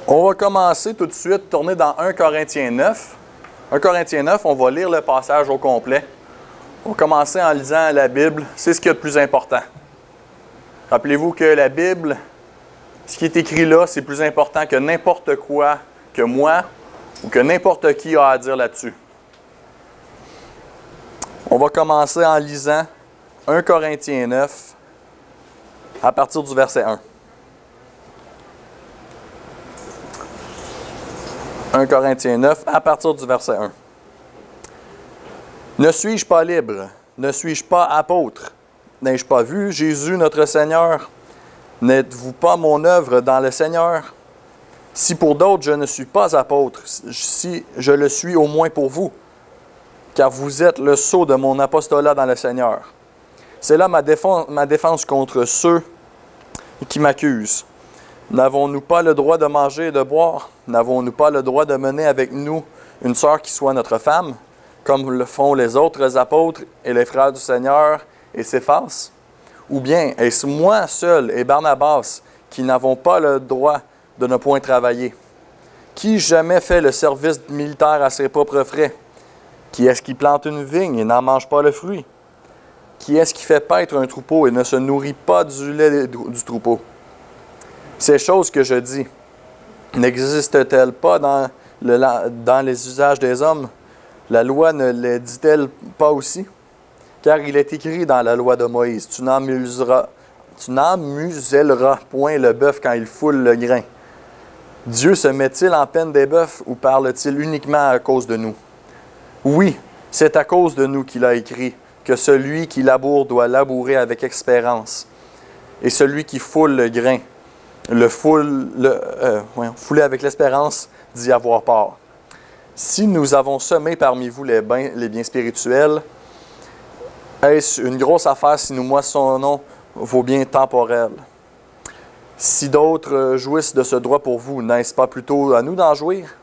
On va commencer tout de suite, tourner dans 1 Corinthiens 9. 1 Corinthiens 9, on va lire le passage au complet. On va commencer en lisant la Bible. C'est ce qu'il y a de plus important. Rappelez-vous que la Bible, ce qui est écrit là, c'est plus important que n'importe quoi que moi ou que n'importe qui a à dire là-dessus. On va commencer en lisant 1 Corinthiens 9 à partir du verset 1. 1 Corinthiens 9, à partir du verset 1. Ne suis-je pas libre? Ne suis-je pas apôtre? N'ai-je pas vu Jésus notre Seigneur? N'êtes-vous pas mon œuvre dans le Seigneur? Si pour d'autres je ne suis pas apôtre, si je le suis au moins pour vous, car vous êtes le sceau de mon apostolat dans le Seigneur. C'est là ma défense contre ceux qui m'accusent. N'avons-nous pas le droit de manger et de boire? N'avons-nous pas le droit de mener avec nous une sœur qui soit notre femme, comme le font les autres apôtres et les frères du Seigneur et Céphas? Ou bien est-ce moi seul et Barnabas qui n'avons pas le droit de ne point travailler? Qui jamais fait le service militaire à ses propres frais? Qui est-ce qui plante une vigne et n'en mange pas le fruit? Qui est-ce qui fait paître un troupeau et ne se nourrit pas du lait du troupeau? Ces choses que je dis, n'existent-elles pas dans les usages des hommes? La loi ne les dit-elle pas aussi? Car il est écrit dans la loi de Moïse, tu n'emmuselleras point le bœuf quand il foule le grain. Dieu se met-il en peine des bœufs ou parle-t-il uniquement à cause de nous? Oui, c'est à cause de nous qu'il a écrit que celui qui laboure doit labourer avec espérance, et celui qui foule le grain, fouler avec l'espérance d'y avoir part. Si nous avons semé parmi vous les biens spirituels, est-ce une grosse affaire si nous moissonnons vos biens temporels? Si d'autres jouissent de ce droit pour vous, n'est-ce pas plutôt à nous d'en jouir?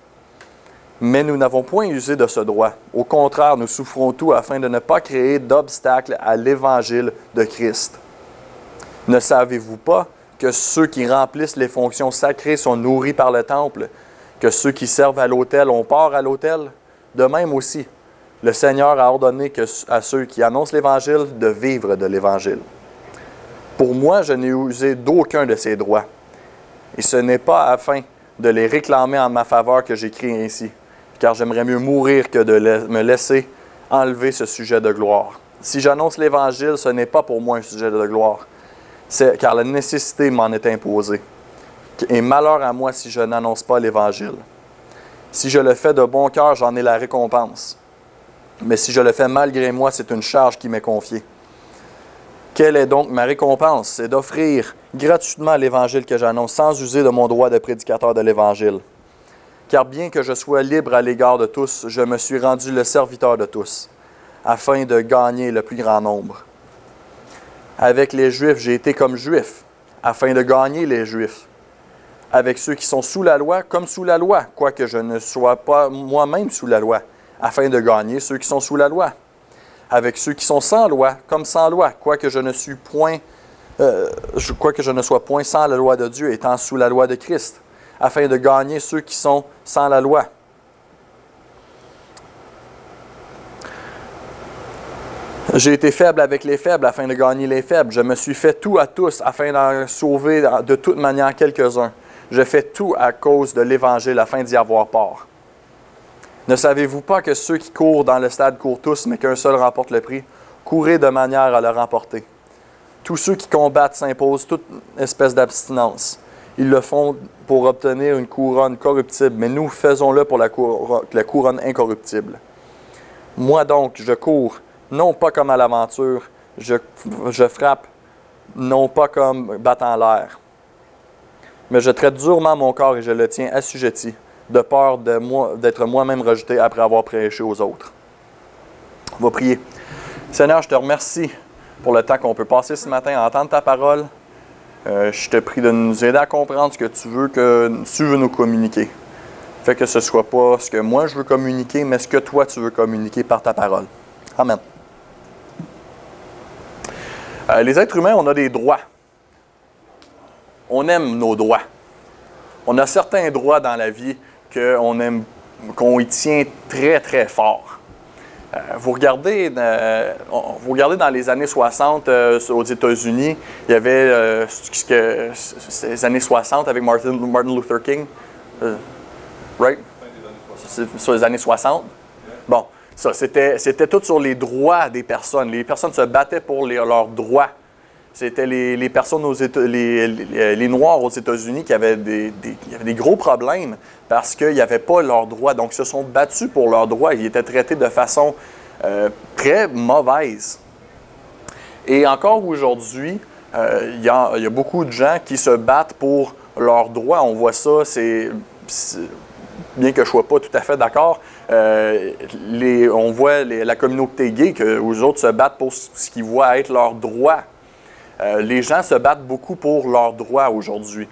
Mais nous n'avons point usé de ce droit. Au contraire, nous souffrons tout afin de ne pas créer d'obstacle à l'évangile de Christ. Ne savez-vous pas que ceux qui remplissent les fonctions sacrées sont nourris par le temple, que ceux qui servent à l'autel ont part à l'autel? De même aussi, le Seigneur a ordonné à ceux qui annoncent l'Évangile de vivre de l'Évangile. Pour moi, je n'ai usé d'aucun de ces droits, et ce n'est pas afin de les réclamer en ma faveur que j'écris ainsi, car j'aimerais mieux mourir que de me laisser enlever ce sujet de gloire. Si j'annonce l'Évangile, ce n'est pas pour moi un sujet de gloire, car la nécessité m'en est imposée. Et malheur à moi si je n'annonce pas l'Évangile. Si je le fais de bon cœur, j'en ai la récompense. Mais si je le fais malgré moi, c'est une charge qui m'est confiée. Quelle est donc ma récompense? C'est d'offrir gratuitement l'Évangile que j'annonce sans user de mon droit de prédicateur de l'Évangile. Car bien que je sois libre à l'égard de tous, je me suis rendu le serviteur de tous, afin de gagner le plus grand nombre. Avec les Juifs, j'ai été comme Juif, afin de gagner les Juifs. Avec ceux qui sont sous la loi, comme sous la loi, quoique je ne sois pas moi-même sous la loi, afin de gagner ceux qui sont sous la loi. Avec ceux qui sont sans loi, comme sans loi, quoique je ne sois point sans la loi de Dieu, étant sous la loi de Christ, afin de gagner ceux qui sont sans la loi. J'ai été faible avec les faibles afin de gagner les faibles. Je me suis fait tout à tous afin d'en sauver de toute manière quelques-uns. Je fais tout à cause de l'Évangile afin d'y avoir part. Ne savez-vous pas que ceux qui courent dans le stade courent tous, mais qu'un seul remporte le prix? Courez de manière à le remporter. Tous ceux qui combattent s'imposent toute espèce d'abstinence. Ils le font pour obtenir une couronne corruptible, mais nous faisons-le pour la couronne incorruptible. Moi donc, je cours, non pas comme à l'aventure, je frappe, non pas comme battant l'air. Mais je traite durement mon corps et je le tiens assujetti, de peur d'être moi-même rejeté après avoir prêché aux autres. On va prier. Seigneur, je te remercie pour le temps qu'on peut passer ce matin à entendre ta parole. Je te prie de nous aider à comprendre ce que tu veux nous communiquer. Fait que ce ne soit pas ce que moi je veux communiquer, mais ce que toi tu veux communiquer par ta parole. Amen. Les êtres humains, on a des droits. On aime nos droits. On a certains droits dans la vie qu'on y tient très, très fort. Vous regardez dans les années 60 aux États-Unis, il y avait ces années 60 avec Martin Luther King, right? C'est sur les années 60. Bon, ça, c'était tout sur les droits des personnes. Les personnes se battaient pour leurs droits. C'était les personnes les Noirs aux États-Unis qui avaient des gros problèmes parce qu'ils n'avaient pas leurs droits. Donc, ils se sont battus pour leurs droits. Ils étaient traités de façon très mauvaise. Et encore aujourd'hui, il y a beaucoup de gens qui se battent pour leurs droits. On voit ça, bien que je ne sois pas tout à fait d'accord, on voit la communauté gay, que les autres se battent pour ce qu'ils voient être leurs droits. Les gens se battent beaucoup pour leurs droits aujourd'hui.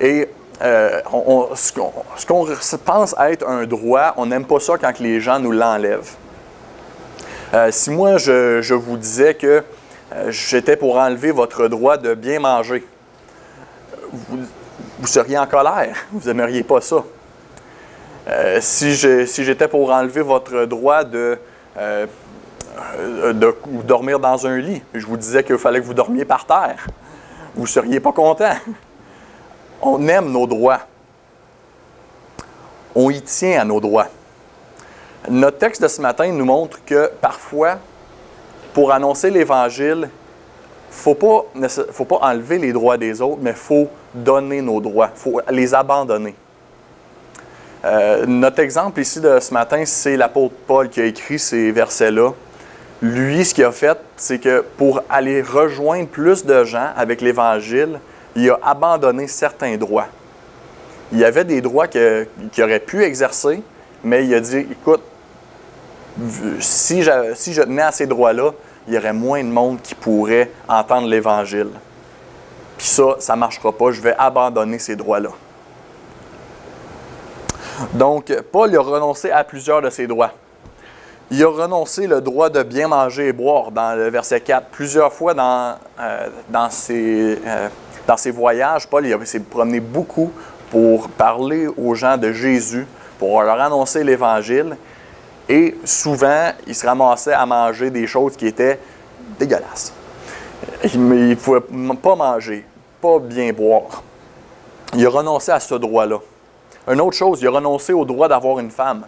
Et ce qu'on pense être un droit, on n'aime pas ça quand les gens nous l'enlèvent. Si moi, je vous disais que j'étais pour enlever votre droit de bien manger, vous seriez en colère, vous n'aimeriez pas ça. Si j'étais pour enlever votre droit de dormir dans un lit, je vous disais qu'il fallait que vous dormiez par terre, vous ne seriez pas content. On aime nos droits. On y tient à nos droits. Notre texte de ce matin nous montre que parfois, pour annoncer l'Évangile, il ne faut pas enlever les droits des autres, mais il faut donner nos droits, il faut les abandonner. Notre exemple ici de ce matin, c'est l'apôtre Paul qui a écrit ces versets-là. Lui, ce qu'il a fait, c'est que pour aller rejoindre plus de gens avec l'Évangile, il a abandonné certains droits. Il y avait des droits qu'il aurait pu exercer, mais il a dit, écoute, si je tenais à ces droits-là, il y aurait moins de monde qui pourrait entendre l'Évangile. Puis ça ne marchera pas, je vais abandonner ces droits-là. Donc, Paul a renoncé à plusieurs de ses droits. Il a renoncé le droit de bien manger et boire dans le verset 4. Plusieurs fois dans ses voyages, Paul s'est promené beaucoup pour parler aux gens de Jésus, pour leur annoncer l'Évangile. Et souvent, il se ramassait à manger des choses qui étaient dégueulasses. Il ne pouvait pas manger, pas bien boire. Il a renoncé à ce droit-là. Une autre chose, il a renoncé au droit d'avoir une femme.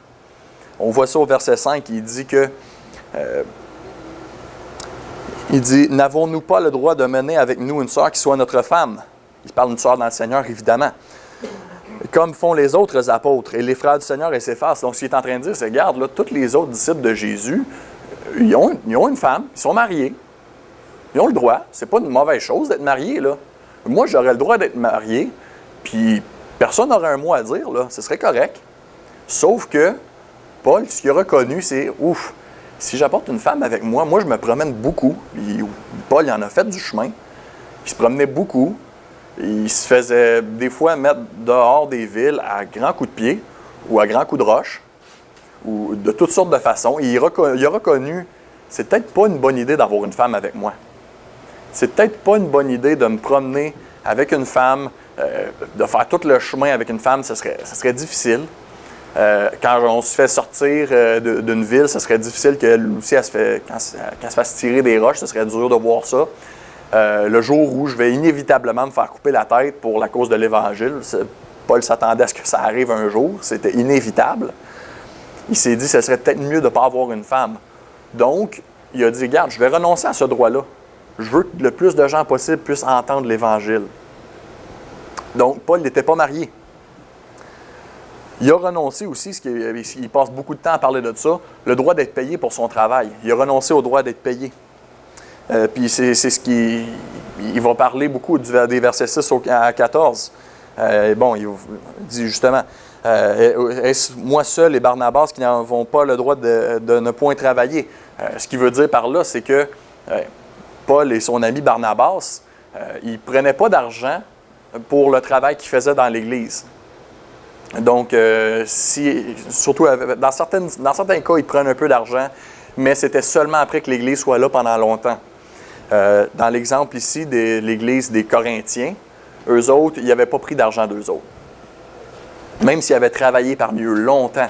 On voit ça au verset 5, il dit que il dit « N'avons-nous pas le droit de mener avec nous une sœur qui soit notre femme? » Il parle d'une sœur dans le Seigneur, évidemment. Comme font les autres apôtres, et les frères du Seigneur et s'effacent. Donc, ce qu'il est en train de dire, c'est, regarde, là, tous les autres disciples de Jésus, ils ont une femme, ils sont mariés. Ils ont le droit. C'est pas une mauvaise chose d'être marié, là. Moi, j'aurais le droit d'être marié, puis personne n'aurait un mot à dire, là. Ce serait correct. Sauf que Paul, ce qu'il a reconnu, c'est, ouf, si j'apporte une femme avec moi, je me promène beaucoup. Paul, il en a fait du chemin. Il se promenait beaucoup. Il se faisait des fois mettre dehors des villes à grands coups de pied ou à grands coups de roche, ou de toutes sortes de façons. Il a reconnu, c'est peut-être pas une bonne idée d'avoir une femme avec moi. C'est peut-être pas une bonne idée de me promener avec une femme, de faire tout le chemin avec une femme, ça serait difficile. Quand on se fait sortir d'une ville, ce serait difficile qu'elle aussi, qu'elle se fasse tirer des roches, ce serait dur de voir ça. Le jour où je vais inévitablement me faire couper la tête pour la cause de l'Évangile, Paul s'attendait à ce que ça arrive un jour, c'était inévitable. Il s'est dit que ce serait peut-être mieux de ne pas avoir une femme. Donc, il a dit, regarde, je vais renoncer à ce droit-là. Je veux que le plus de gens possible puissent entendre l'Évangile. Donc, Paul n'était pas marié. Il a renoncé aussi, il passe beaucoup de temps à parler de ça, le droit d'être payé pour son travail. Il a renoncé au droit d'être payé. Puis c'est ce il va parler beaucoup des versets 6 à 14. Il dit justement, est-ce moi seul et Barnabas qui n'avons pas le droit de ne point travailler? Ce qu'il veut dire par là, c'est que Paul et son ami Barnabas, ils ne prenaient pas d'argent pour le travail qu'ils faisaient dans l'Église. Donc, surtout dans certains cas, ils prennent un peu d'argent, mais c'était seulement après que l'Église soit là pendant longtemps. Dans l'exemple ici de l'Église des Corinthiens, eux autres, ils n'avaient pas pris d'argent d'eux autres. Même s'il avait travaillé parmi eux longtemps.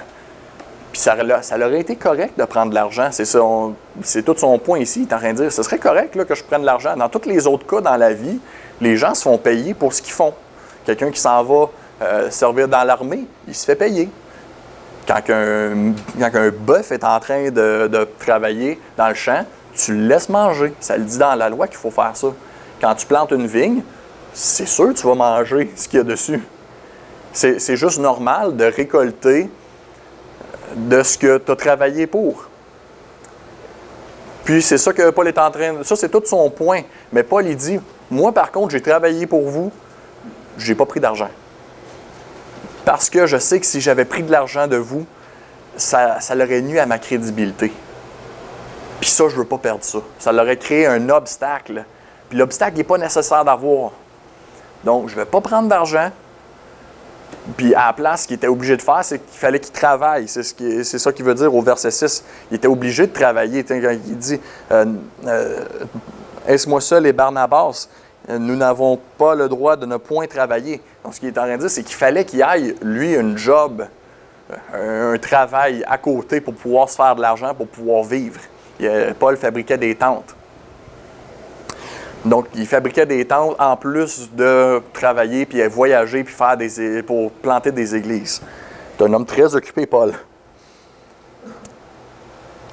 Puis ça leur aurait été correct de prendre de l'argent. C'est tout son point ici. Il est en train de dire, ce serait correct là, que je prenne de l'argent. Dans tous les autres cas dans la vie, les gens se font payer pour ce qu'ils font. Quelqu'un qui s'en va servir dans l'armée, il se fait payer. Quand un bœuf est en train de travailler dans le champ, tu le laisses manger. Ça le dit dans la loi qu'il faut faire ça. Quand tu plantes une vigne, c'est sûr que tu vas manger ce qu'il y a dessus. C'est juste normal de récolter de ce que tu as travaillé pour. Puis c'est ça que Paul est en train de... Ça, c'est tout son point. Mais Paul, il dit, moi, par contre, j'ai travaillé pour vous, je n'ai pas pris d'argent. Parce que je sais que si j'avais pris de l'argent de vous, ça l'aurait nui à ma crédibilité. Puis ça, je ne veux pas perdre ça. Ça leur aurait créé un obstacle. Puis l'obstacle n'est pas nécessaire d'avoir. Donc, je ne vais pas prendre d'argent. Puis à la place, ce qu'il était obligé de faire, c'est qu'il fallait qu'il travaille. C'est ça qu'il veut dire au verset 6. Il était obligé de travailler. Quand il dit « Est-ce moi seul et Barnabas, nous n'avons pas le droit de ne point travailler. » Donc ce qu'il est en train de dire, c'est qu'il fallait qu'il aille, lui, un job, un travail à côté pour pouvoir se faire de l'argent, pour pouvoir vivre. Paul fabriquait des tentes. Donc, il fabriquait des tentes en plus de travailler, puis voyager, puis pour planter des églises. C'est un homme très occupé, Paul.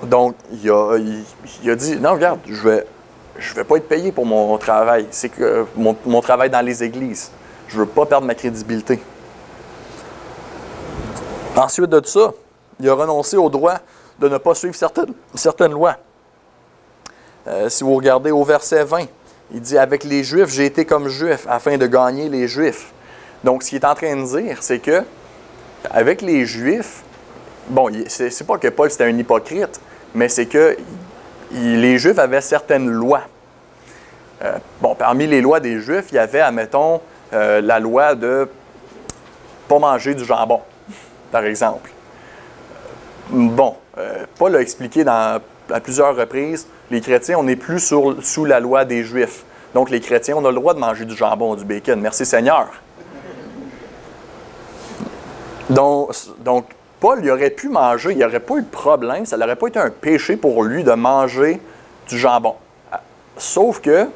Donc, il a dit, non, regarde, je vais pas être payé pour mon travail. C'est que mon travail dans les églises. Je veux pas perdre ma crédibilité. Ensuite de ça, il a renoncé au droit de ne pas suivre certaines lois. Si vous regardez au verset 20, il dit « Avec les Juifs, j'ai été comme Juif afin de gagner les Juifs. » Donc, ce qu'il est en train de dire, c'est que avec les Juifs, bon, c'est pas que Paul c'était un hypocrite, mais c'est que les Juifs avaient certaines lois. Parmi les lois des Juifs, il y avait, admettons, la loi de ne pas manger du jambon, par exemple. Paul a expliqué à plusieurs reprises, les chrétiens, on n'est plus sous la loi des Juifs. Donc, les chrétiens, on a le droit de manger du jambon, du bacon. Merci Seigneur. Donc Paul, il aurait pu manger, il n'y aurait pas eu de problème, ça n'aurait pas été un péché pour lui de manger du jambon. Sauf que,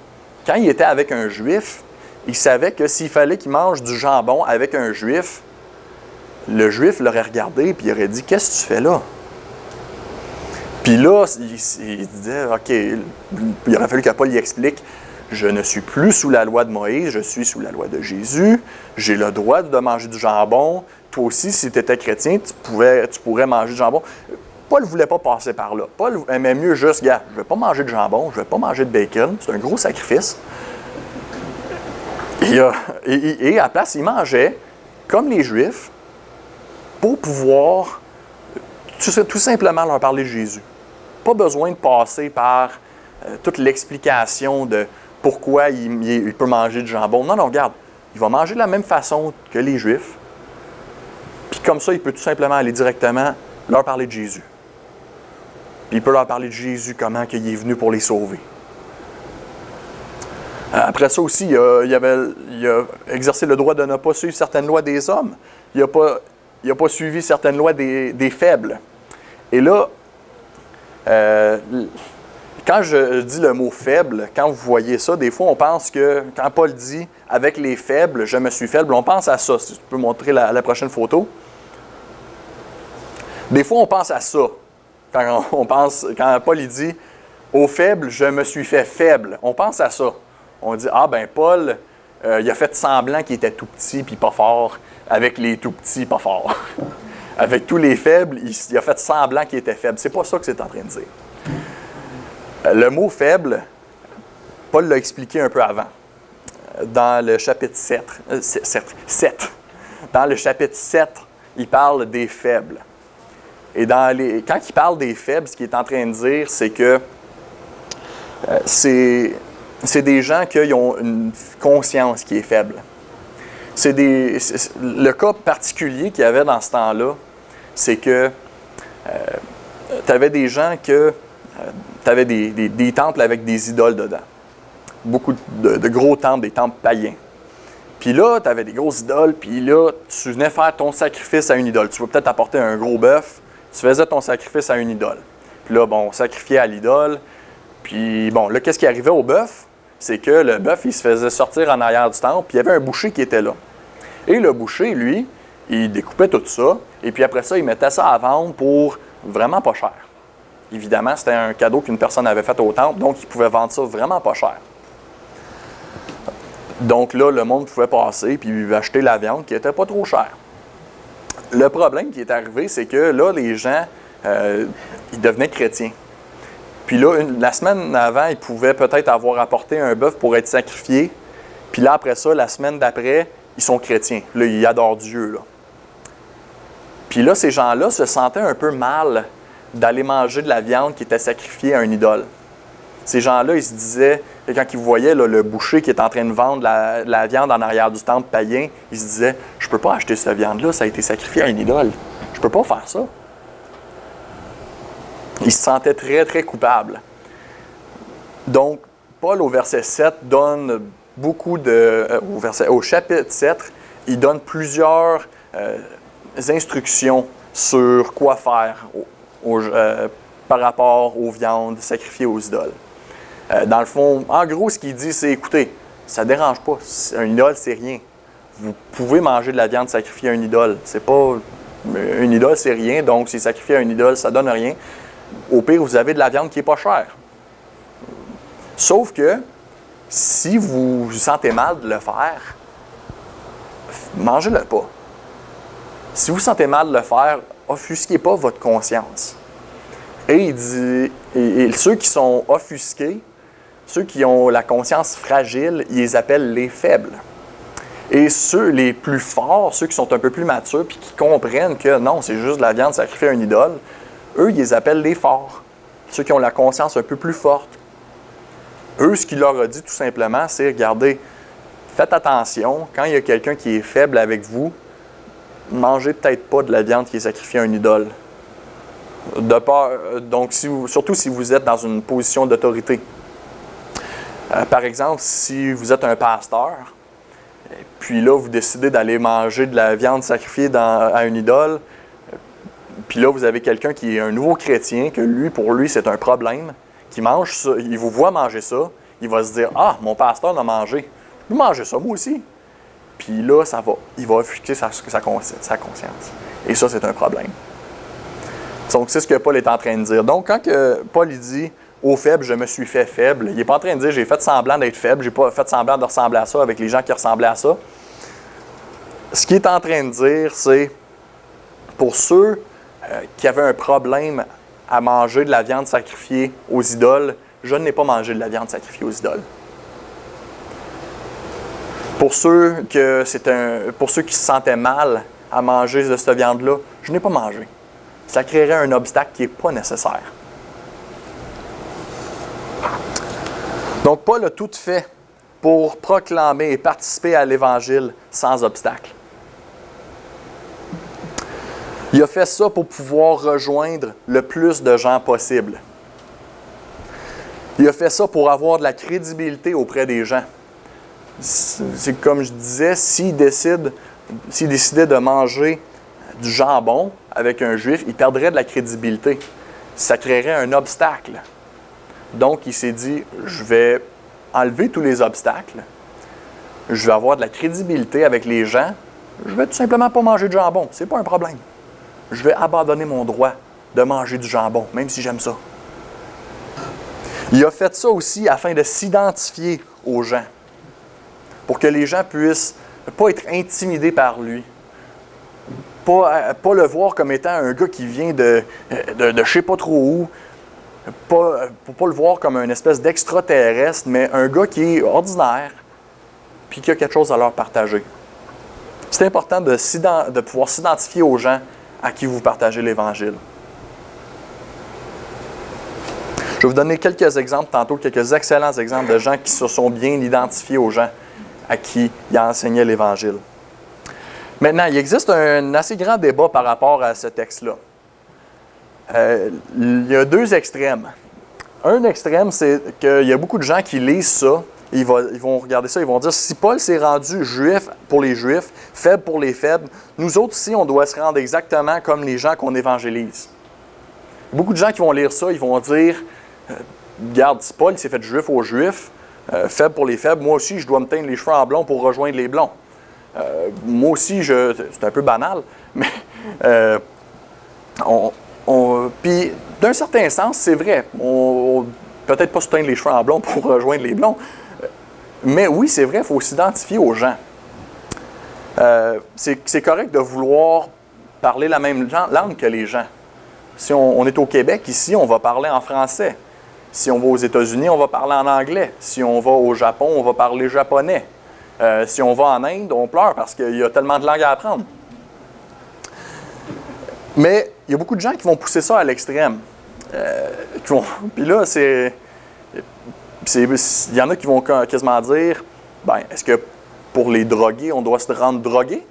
quand il était avec un Juif, il savait que s'il fallait qu'il mange du jambon avec un Juif, le Juif l'aurait regardé et il aurait dit « Qu'est-ce que tu fais là? » Puis là, il disait, OK, il aurait fallu que Paul y explique, je ne suis plus sous la loi de Moïse, je suis sous la loi de Jésus, j'ai le droit de manger du jambon. Toi aussi, si tu étais chrétien, tu pourrais manger du jambon. Paul ne voulait pas passer par là. Paul aimait mieux juste, gars, je ne vais pas manger de jambon, je ne vais pas manger de bacon, c'est un gros sacrifice. Et à la place, il mangeait, comme les Juifs, pour pouvoir tout simplement leur parler de Jésus. Pas besoin de passer par toute l'explication de pourquoi il peut manger du jambon. Non, regarde, il va manger de la même façon que les Juifs. Puis comme ça, il peut tout simplement aller directement leur parler de Jésus. Puis il peut leur parler de Jésus, comment il est venu pour les sauver. Après ça aussi, il a exercé le droit de ne pas suivre certaines lois des hommes. Il n'a pas suivi certaines lois des faibles. Et là, quand je dis le mot faible, quand vous voyez ça, des fois on pense que, quand Paul dit « avec les faibles, je me suis faible », on pense à ça. Si tu peux montrer la prochaine photo. Des fois on pense à ça. Quand Paul il dit « aux faibles, je me suis fait faible », on pense à ça. On dit « Ah ben Paul, il a fait semblant qu'il était tout petit puis pas fort, avec les tout petits pas forts. » Avec tous les faibles, il a fait semblant qu'il était faible. C'est pas ça que c'est en train de dire. Le mot « faible », Paul l'a expliqué un peu avant. Dans le chapitre 7. Dans le chapitre 7, il parle des faibles. Et quand il parle des faibles, ce qu'il est en train de dire, c'est que c'est des gens qui ont une conscience qui est faible. Le cas particulier qu'il y avait dans ce temps-là, c'est que tu avais des gens tu avais des temples avec des idoles dedans. Beaucoup de gros temples, des temples païens. Puis là, tu avais des grosses idoles, puis là, tu venais faire ton sacrifice à une idole. Tu veux peut-être apporter un gros bœuf, tu faisais ton sacrifice à une idole. Puis là, bon, on sacrifiait à l'idole. Puis bon, là, qu'est-ce qui arrivait au bœuf? C'est que le bœuf, il se faisait sortir en arrière du temple, puis il y avait un boucher qui était là. Et le boucher, lui, il découpait tout ça, et puis après ça, il mettait ça à vendre pour vraiment pas cher. Évidemment, c'était un cadeau qu'une personne avait fait au temple, donc il pouvait vendre ça vraiment pas cher. Donc là, le monde pouvait passer puis acheter la viande qui n'était pas trop chère. Le problème qui est arrivé, c'est que là, les gens, ils devenaient chrétiens. Puis là, la semaine avant, ils pouvaient peut-être avoir apporté un bœuf pour être sacrifié. Puis là, après ça, la semaine d'après, ils sont chrétiens. Là, ils adorent Dieu. Là. Puis là, ces gens-là se sentaient un peu mal d'aller manger de la viande qui était sacrifiée à une idole. Ces gens-là, ils se disaient, quand ils voyaient là, le boucher qui est en train de vendre la viande en arrière du temple païen, ils se disaient, je ne peux pas acheter cette viande-là, ça a été sacrifié à une idole. Je ne peux pas faire ça. Ils se sentaient très, très coupables. Donc, Paul, au verset 7, donne beaucoup de... au chapitre 7, il donne plusieurs instructions sur quoi faire par rapport aux viandes sacrifiées aux idoles. Dans le fond, en gros, ce qu'il dit, c'est, écoutez, ça ne dérange pas. Un idole, c'est rien. Vous pouvez manger de la viande sacrifiée à une idole. C'est pas... Une idole, c'est rien, donc si sacrifié à une idole, ça ne donne rien. Au pire, vous avez de la viande qui n'est pas chère. Sauf que, si vous vous sentez mal de le faire, mangez-le pas. Si vous vous sentez mal de le faire, offusquez pas votre conscience. Et il dit, et ceux qui sont offusqués, ceux qui ont la conscience fragile, ils les appellent les faibles. Et ceux les plus forts, ceux qui sont un peu plus matures, puis qui comprennent que non, c'est juste de la viande sacrifiée à une idole, eux, ils les appellent les forts. Ceux qui ont la conscience un peu plus forte. Eux, ce qu'il leur a dit tout simplement, c'est, regardez, faites attention, quand il y a quelqu'un qui est faible avec vous, mangez peut-être pas de la viande qui est sacrifiée à une idole. Donc, surtout si vous êtes dans une position d'autorité. Par exemple, si vous êtes un pasteur, puis là, vous décidez d'aller manger de la viande sacrifiée à une idole, puis là, vous avez quelqu'un qui est un nouveau chrétien, que lui, pour lui, c'est un problème, qui mange ça, il vous voit manger ça, il va se dire « Ah, mon pasteur l'a mangé, je peux manger ça moi aussi. » Puis là, il va offusquer sa conscience. Et ça, c'est un problème. Donc, c'est ce que Paul est en train de dire. Donc, quand Paul il dit « Au faible, je me suis fait faible », il n'est pas en train de dire « J'ai fait semblant d'être faible, j'ai pas fait semblant de ressembler à ça avec les gens qui ressemblaient à ça. » Ce qu'il est en train de dire, c'est pour ceux qui avaient un problème à manger de la viande sacrifiée aux idoles, je n'ai pas mangé de la viande sacrifiée aux idoles. Pour ceux qui se sentaient mal à manger de cette viande-là, je n'ai pas mangé. Ça créerait un obstacle qui n'est pas nécessaire. Donc, Paul a tout fait pour proclamer et participer à l'Évangile sans obstacle. Il a fait ça pour pouvoir rejoindre le plus de gens possible. Il a fait ça pour avoir de la crédibilité auprès des gens. C'est comme je disais, s'il décidait de manger du jambon avec un juif, il perdrait de la crédibilité. Ça créerait un obstacle. Donc, il s'est dit, je vais enlever tous les obstacles, je vais avoir de la crédibilité avec les gens, je vais tout simplement pas manger de jambon, c'est pas un problème. Je vais abandonner mon droit de manger du jambon, même si j'aime ça. Il a fait ça aussi afin de s'identifier aux gens, pour que les gens puissent pas être intimidés par lui, pas le voir comme étant un gars qui vient de je sais pas trop où, pour pas le voir comme une espèce d'extraterrestre, mais un gars qui est ordinaire, puis qui a quelque chose à leur partager. C'est important de pouvoir s'identifier aux gens à qui vous partagez l'Évangile. Je vais vous donner quelques exemples tantôt, quelques excellents exemples de gens qui se sont bien identifiés aux gens à qui il a enseigné l'Évangile. Maintenant, il existe un assez grand débat par rapport à ce texte-là. Il y a deux extrêmes. Un extrême, c'est qu'il y a beaucoup de gens qui lisent ça ils vont regarder ça, ils vont dire, si Paul s'est rendu juif pour les Juifs, faible pour les faibles, nous autres ici, on doit se rendre exactement comme les gens qu'on évangélise. Beaucoup de gens qui vont lire ça, ils vont dire, regarde, si Paul s'est fait juif aux Juifs, faible pour les faibles, moi aussi, je dois me teindre les cheveux en blond pour rejoindre les blonds. Moi aussi, c'est un peu banal, mais puis d'un certain sens, c'est vrai. Peut-être pas se teindre les cheveux en blond pour rejoindre les blonds, mais oui, c'est vrai, il faut s'identifier aux gens. C'est correct de vouloir parler la même langue que les gens. Si on est au Québec, ici, on va parler en français. Si on va aux États-Unis, on va parler en anglais. Si on va au Japon, on va parler japonais. Si on va en Inde, on pleure parce qu'il y a tellement de langues à apprendre. Mais il y a beaucoup de gens qui vont pousser ça à l'extrême. Puis là, il y en a qui vont quasiment dire, est-ce que pour les drogués, on doit se rendre drogué?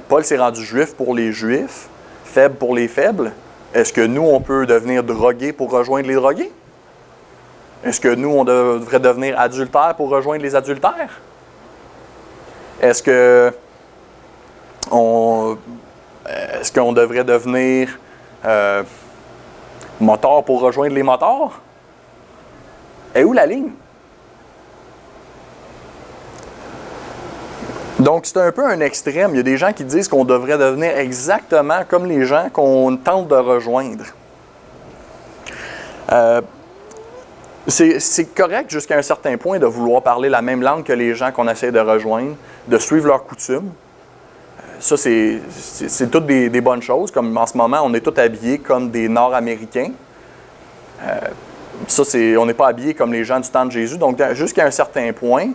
Paul s'est rendu juif pour les Juifs, faible pour les faibles. Est-ce que nous, on peut devenir drogués pour rejoindre les drogués? Est-ce que nous, on devrait devenir adultères pour rejoindre les adultères? Est-ce qu'on devrait devenir motard pour rejoindre les motards? Et où la ligne? Donc, c'est un peu un extrême. Il y a des gens qui disent qu'on devrait devenir exactement comme les gens qu'on tente de rejoindre. C'est correct jusqu'à un certain point de vouloir parler la même langue que les gens qu'on essaie de rejoindre, de suivre leurs coutumes. Ça, c'est toutes des bonnes choses. Comme en ce moment, on est tous habillés comme des Nord-Américains. On n'est pas habillés comme les gens du temps de Jésus. Donc, jusqu'à un certain point,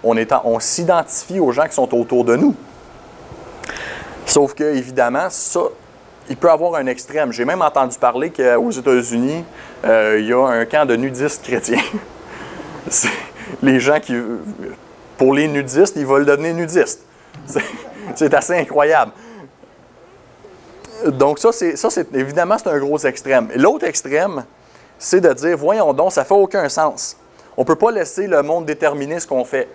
on s'identifie aux gens qui sont autour de nous. Sauf que, évidemment, ça, il peut avoir un extrême. J'ai même entendu parler qu'aux États-Unis, il y a un camp de nudistes chrétiens. Les gens pour les nudistes, ils veulent devenir nudistes. C'est assez incroyable. Donc évidemment, c'est un gros extrême. Et l'autre extrême, c'est de dire, voyons donc, ça ne fait aucun sens. On ne peut pas laisser le monde déterminer ce qu'on fait.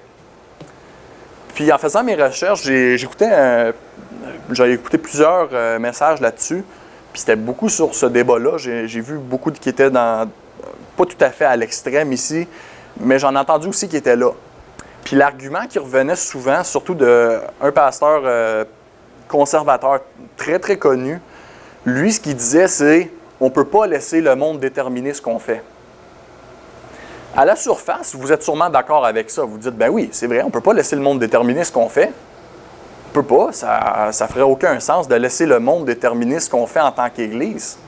Puis en faisant mes recherches, j'avais écouté plusieurs messages là-dessus, puis c'était beaucoup sur ce débat-là. J'ai vu beaucoup qui étaient pas tout à fait à l'extrême ici, mais j'en ai entendu aussi qui étaient là. Puis l'argument qui revenait souvent, surtout d'un pasteur conservateur très, très connu, lui, ce qu'il disait, c'est « on ne peut pas laisser le monde déterminer ce qu'on fait ». À la surface, vous êtes sûrement d'accord avec ça. Vous dites, ben oui, c'est vrai, on ne peut pas laisser le monde déterminer ce qu'on fait. On ne peut pas, ça ne ferait aucun sens de laisser le monde déterminer ce qu'on fait en tant qu'Église.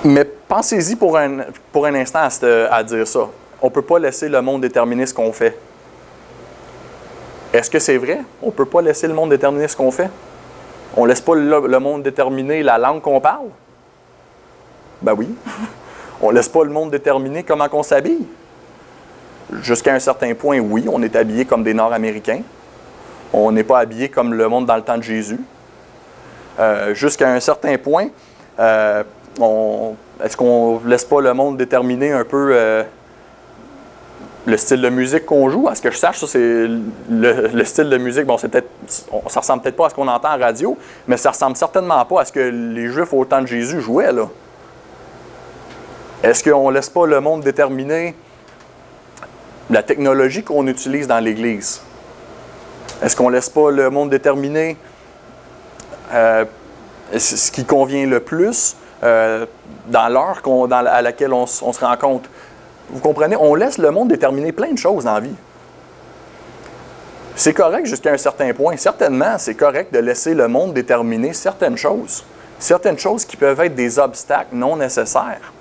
Mais pensez-y pour un instant à dire ça. On ne peut pas laisser le monde déterminer ce qu'on fait. Est-ce que c'est vrai? On ne peut pas laisser le monde déterminer ce qu'on fait? On ne laisse pas le monde déterminer la langue qu'on parle? Ben oui. On ne laisse pas le monde déterminer comment on s'habille? Jusqu'à un certain point, oui, on est habillé comme des Nord-Américains. On n'est pas habillé comme le monde dans le temps de Jésus. Jusqu'à un certain point, est-ce qu'on ne laisse pas le monde déterminer un peu le style de musique qu'on joue? À ce que je sache, ça, c'est le style de musique. Bon, ça ressemble peut-être pas à ce qu'on entend en radio, mais ça ressemble certainement pas à ce que les Juifs au temps de Jésus jouaient, là. Est-ce qu'on ne laisse pas le monde déterminer la technologie qu'on utilise dans l'Église? Est-ce qu'on ne laisse pas le monde déterminer ce qui convient le plus dans l'heure à laquelle on se rencontre? Vous comprenez? On laisse le monde déterminer plein de choses dans la vie. C'est correct jusqu'à un certain point. Certainement, c'est correct de laisser le monde déterminer certaines choses. Certaines choses qui peuvent être des obstacles non nécessaires.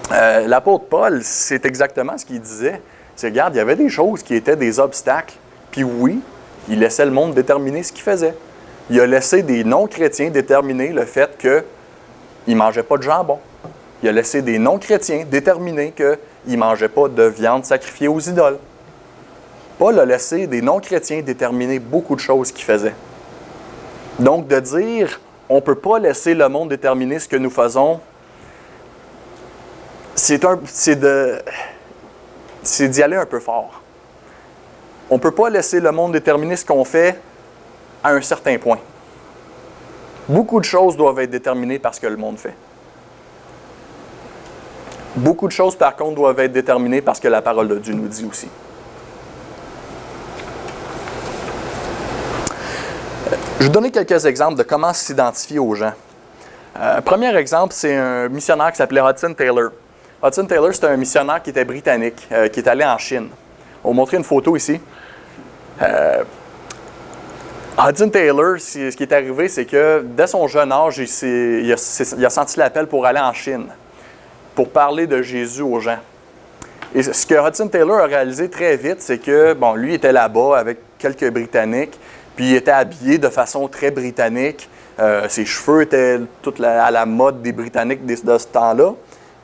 L'apôtre Paul, c'est exactement ce qu'il disait. C'est, regarde, il y avait des choses qui étaient des obstacles. Puis oui, il laissait le monde déterminer ce qu'il faisait. Il a laissé des non-chrétiens déterminer le fait qu'ils ne mangeaient pas de jambon. Il a laissé des non-chrétiens déterminer qu'ils ne mangeaient pas de viande sacrifiée aux idoles. Paul a laissé des non-chrétiens déterminer beaucoup de choses qu'ils faisaient. Donc, de dire, on ne peut pas laisser le monde déterminer ce que nous faisons, c'est d'y aller un peu fort. On ne peut pas laisser le monde déterminer ce qu'on fait à un certain point. Beaucoup de choses doivent être déterminées par ce que le monde fait. Beaucoup de choses, par contre, doivent être déterminées par ce que la parole de Dieu nous dit aussi. Je vais vous donner quelques exemples de comment s'identifier aux gens. Premier exemple, c'est un missionnaire qui s'appelait Hudson Taylor. Hudson Taylor, c'était un missionnaire qui était britannique, qui est allé en Chine. On va vous montrer une photo ici. Hudson Taylor, ce qui est arrivé, c'est que dès son jeune âge, il a senti l'appel pour aller en Chine, pour parler de Jésus aux gens. Et ce que Hudson Taylor a réalisé très vite, c'est que, bon, lui était là-bas avec quelques Britanniques, puis il était habillé de façon très britannique. Ses cheveux étaient à la mode des Britanniques de ce temps-là.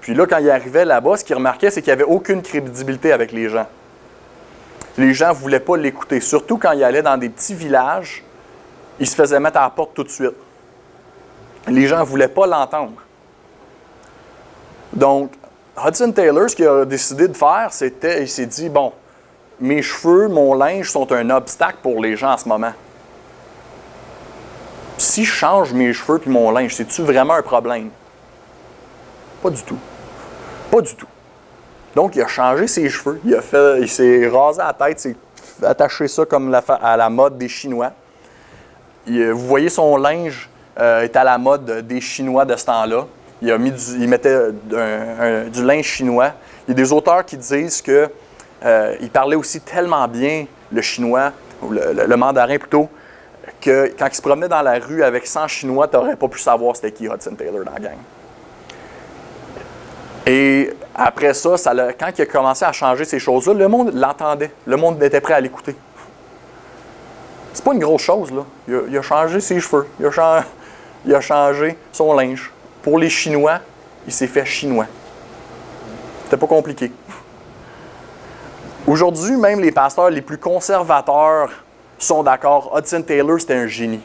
Puis là, quand il arrivait là-bas, ce qu'il remarquait, c'est qu'il n'y avait aucune crédibilité avec les gens. Les gens ne voulaient pas l'écouter. Surtout quand il allait dans des petits villages, il se faisait mettre à la porte tout de suite. Les gens ne voulaient pas l'entendre. Donc, Hudson Taylor, ce qu'il a décidé de faire, il s'est dit, bon, mes cheveux, mon linge sont un obstacle pour les gens en ce moment. Si je change mes cheveux et mon linge, c'est-tu vraiment un problème? Pas du tout. Pas du tout. Donc, il a changé ses cheveux, il s'est rasé la tête, il s'est attaché ça comme à la mode des Chinois. Vous voyez, son linge est à la mode des Chinois de ce temps-là. Il mettait du linge chinois. Il y a des auteurs qui disent qu'il parlait aussi tellement bien le chinois, ou le mandarin plutôt, que quand il se promenait dans la rue avec 100 Chinois, tu n'aurais pas pu savoir c'était qui Hudson Taylor dans la gang. Et après ça, quand il a commencé à changer ces choses-là, le monde l'entendait. Le monde était prêt à l'écouter. C'est pas une grosse chose, là. Il a changé ses cheveux. Il a changé son linge. Pour les Chinois, il s'est fait chinois. C'était pas compliqué. Aujourd'hui, même les pasteurs les plus conservateurs sont d'accord. Hudson Taylor, c'était un génie.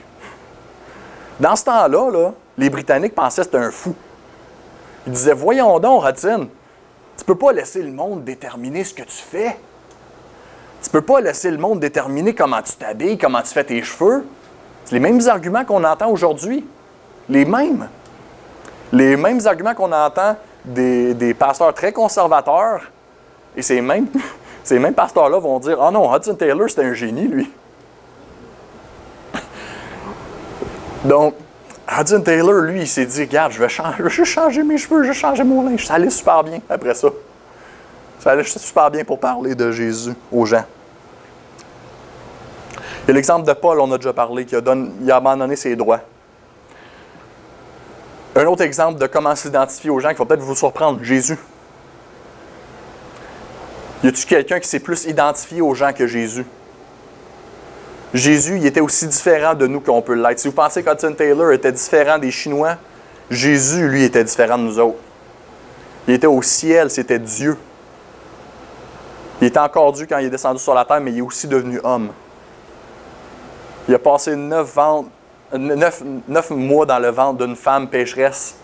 Dans ce temps-là, là, les Britanniques pensaient que c'était un fou. Ils disaient, voyons donc, Hudson, tu peux pas laisser le monde déterminer ce que tu fais. Tu peux pas laisser le monde déterminer comment tu t'habilles, comment tu fais tes cheveux. C'est les mêmes arguments qu'on entend aujourd'hui. Les mêmes. Les mêmes arguments qu'on entend des pasteurs très conservateurs. Et ces mêmes pasteurs-là vont dire, ah non, Hudson Taylor, c'était un génie, lui. Donc, Hudson Taylor, lui, il s'est dit, regarde, je vais changer mes cheveux, je vais changer mon linge. Ça allait super bien après ça. Ça allait super bien pour parler de Jésus aux gens. Il y a l'exemple de Paul, on a déjà parlé, il a abandonné ses droits. Un autre exemple de comment s'identifier aux gens qui va peut-être vous surprendre, Jésus. Y a-t-il quelqu'un qui s'est plus identifié aux gens que Jésus? Jésus, il était aussi différent de nous qu'on peut l'être. Si vous pensez qu'Hudson Taylor était différent des Chinois, Jésus, lui, était différent de nous autres. Il était au ciel, c'était Dieu. Il était encore Dieu quand il est descendu sur la terre, mais il est aussi devenu homme. Il a passé 9 mois dans le ventre d'une femme pécheresse.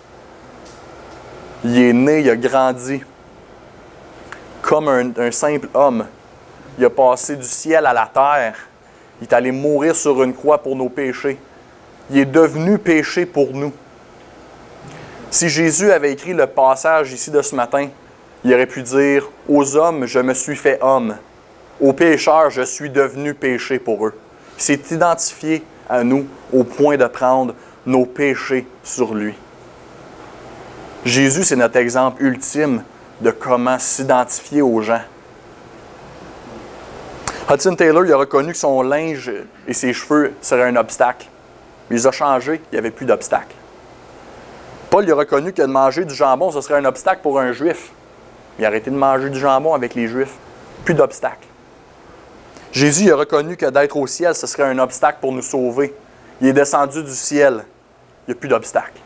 Il est né, il a grandi comme un simple homme. Il a passé du ciel à la terre. Il est allé mourir sur une croix pour nos péchés. Il est devenu péché pour nous. Si Jésus avait écrit le passage ici de ce matin, il aurait pu dire « Aux hommes, je me suis fait homme. Aux pécheurs, je suis devenu péché pour eux. » Il s'est identifié à nous au point de prendre nos péchés sur lui. Jésus, c'est notre exemple ultime de comment s'identifier aux gens. Hudson Taylor, il a reconnu que son linge et ses cheveux seraient un obstacle. Il les a changés, il n'y avait plus d'obstacle. Paul, il a reconnu que de manger du jambon, ce serait un obstacle pour un juif. Il a arrêté de manger du jambon avec les juifs. Plus d'obstacle. Jésus, il a reconnu que d'être au ciel, ce serait un obstacle pour nous sauver. Il est descendu du ciel. Il n'y a plus d'obstacle.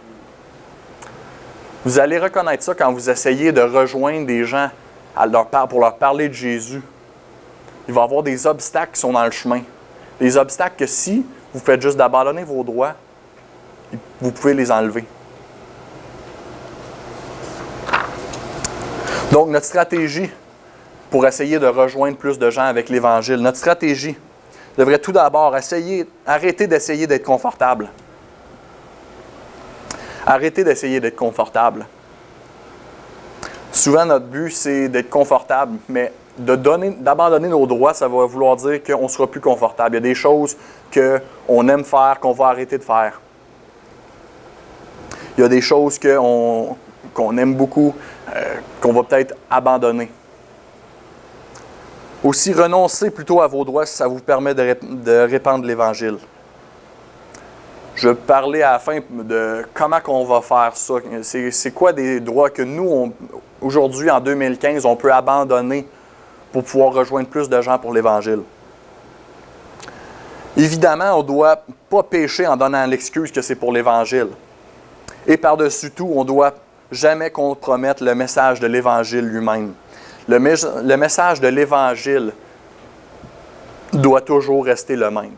Vous allez reconnaître ça quand vous essayez de rejoindre des gens pour leur parler de Jésus. Il va y avoir des obstacles qui sont dans le chemin. Des obstacles que si vous faites juste d'abandonner vos droits, vous pouvez les enlever. Donc, notre stratégie pour essayer de rejoindre plus de gens avec l'Évangile, notre stratégie devrait tout d'abord arrêter d'essayer d'être confortable. Arrêtez d'essayer d'être confortable. Souvent, notre but, c'est d'être confortable, mais d'abandonner nos droits, ça va vouloir dire qu'on ne sera plus confortable. Il y a des choses qu'on aime faire, qu'on va arrêter de faire. Il y a des choses qu'on aime beaucoup, qu'on va peut-être abandonner. Aussi, renoncez plutôt à vos droits si ça vous permet de répandre l'Évangile. Je vais parler à la fin de comment on va faire ça. C'est quoi des droits que nous, aujourd'hui, en 2015, on peut abandonner pour pouvoir rejoindre plus de gens pour l'Évangile. Évidemment, on ne doit pas pécher en donnant l'excuse que c'est pour l'Évangile. Et par-dessus tout, on ne doit jamais compromettre le message de l'Évangile lui-même. Le message de l'Évangile doit toujours rester le même.